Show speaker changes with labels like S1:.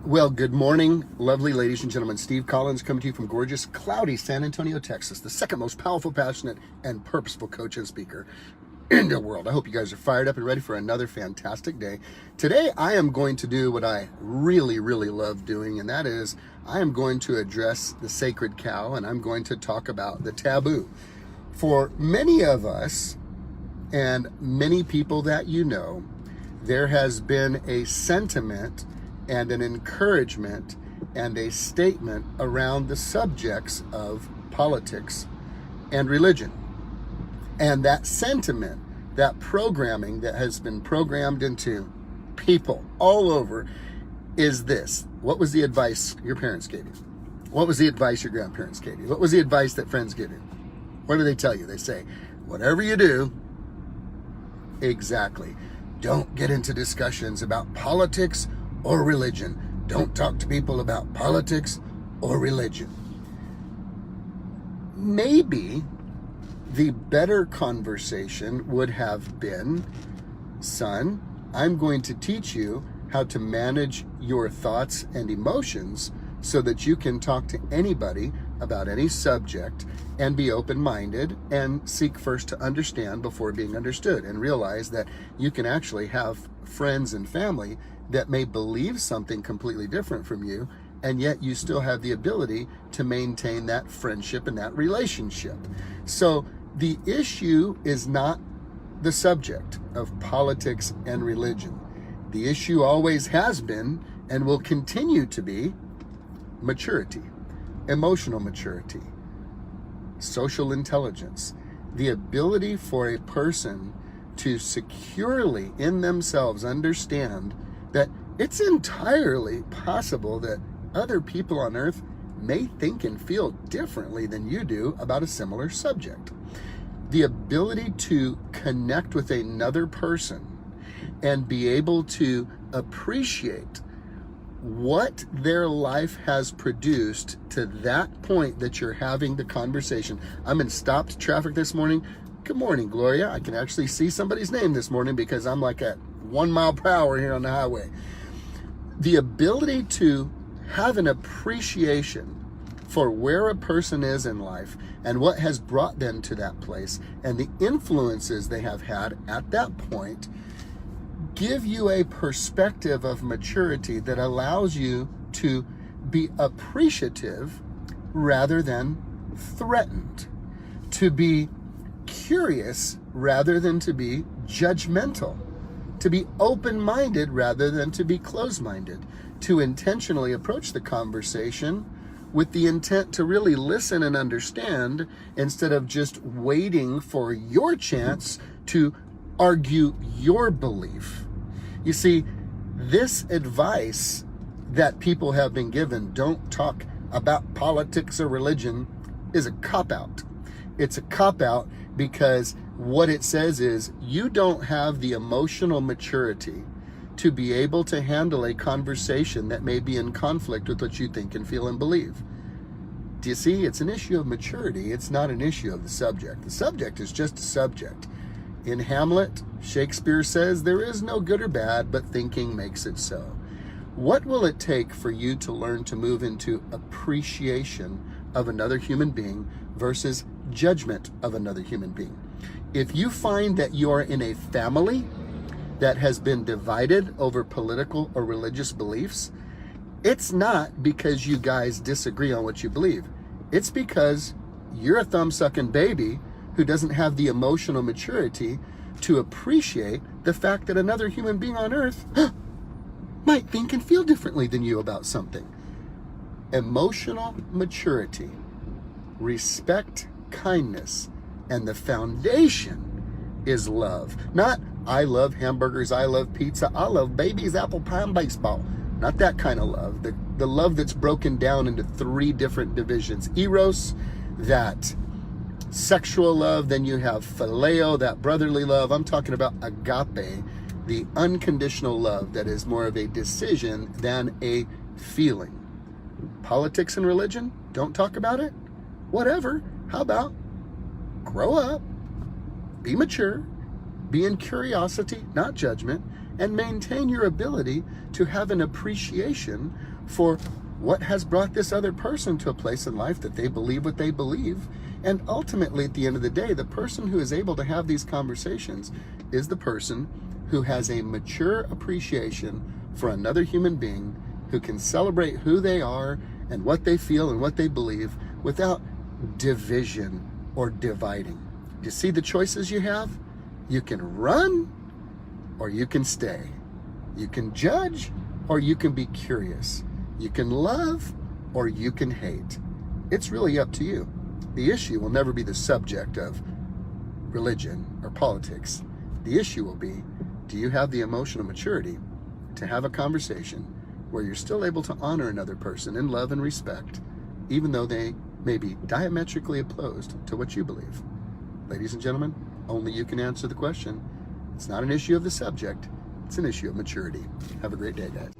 S1: Well, good morning, lovely ladies and gentlemen. Steve Collins coming to you from gorgeous, cloudy San Antonio, Texas, the second most powerful, passionate, and purposeful coach and speaker in the world. I hope you guys are fired up and ready for another fantastic day. Today, I am going to do what I really, really love doing, and that is I am going to address the sacred cow, and I'm going to talk about the taboo. For many of us, and many people that you know, there has been a sentiment and an encouragement and a statement around the subjects of politics and religion. And that sentiment, that programming that has been programmed into people all over is this. What was the advice your parents gave you? What was the advice your grandparents gave you? What was the advice that friends give you? What do they tell you? They say, whatever you do, exactly. Don't get into discussions about politics or religion. Don't talk to people about politics or religion. Maybe the better conversation would have been, son, I'm going to teach you how to manage your thoughts and emotions so that you can talk to anybody about any subject and be open-minded and seek first to understand before being understood, and realize that you can actually have friends and family that may believe something completely different from you, and yet you still have the ability to maintain that friendship and that relationship. So the issue is not the subject of politics and religion. The issue always has been and will continue to be maturity, emotional maturity, social intelligence, the ability for a person to securely in themselves understand that it's entirely possible that other people on earth may think and feel differently than you do about a similar subject. The ability to connect with another person and be able to appreciate what their life has produced to that point that you're having the conversation. I'm in stopped traffic this morning. Good morning, Gloria. I can actually see somebody's name this morning because I'm like at 1 mile per hour here on the highway. The ability to have an appreciation for where a person is in life and what has brought them to that place and the influences they have had at that point give you a perspective of maturity that allows you to be appreciative rather than threatened, to be curious rather than to be judgmental, to be open-minded rather than to be closed-minded, to intentionally approach the conversation with the intent to really listen and understand instead of just waiting for your chance to argue your belief. You see, this advice that people have been given, don't talk about politics or religion, is a cop-out. It's a cop-out because what it says is you don't have the emotional maturity to be able to handle a conversation that may be in conflict with what you think and feel and believe. Do you see? It's an issue of maturity. It's not an issue of the subject. The subject is just a subject. In Hamlet, Shakespeare says, there is no good or bad, but thinking makes it so. What will it take for you to learn to move into appreciation of another human being versus judgment of another human being? If you find that you are in a family that has been divided over political or religious beliefs, it's not because you guys disagree on what you believe. It's because you're a thumb-sucking baby who doesn't have the emotional maturity to appreciate the fact that another human being on earth might think and feel differently than you about something. Emotional maturity, respect, kindness, and the foundation is love. Not, I love hamburgers, I love pizza, I love babies, apple pie, and baseball. Not that kind of love. The love that's broken down into 3 different divisions. Eros, that sexual love, then you have phileo, that brotherly love. I'm talking about agape, the unconditional love that is more of a decision than a feeling. Politics and religion, don't talk about it. Whatever. How about grow up, be mature, be in curiosity, not judgment, and maintain your ability to have an appreciation for what has brought this other person to a place in life that they believe what they believe. And ultimately, at the end of the day, the person who is able to have these conversations is the person who has a mature appreciation for another human being, who can celebrate who they are and what they feel and what they believe without division or dividing. You see the choices you have? You can run or you can stay. You can judge or you can be curious. You can love or you can hate. It's really up to you. The issue will never be the subject of religion or politics. The issue will be, do you have the emotional maturity to have a conversation where you're still able to honor another person in love and respect, even though they may be diametrically opposed to what you believe? Ladies and gentlemen, only you can answer the question. It's not an issue of the subject, it's an issue of maturity. Have a great day, guys.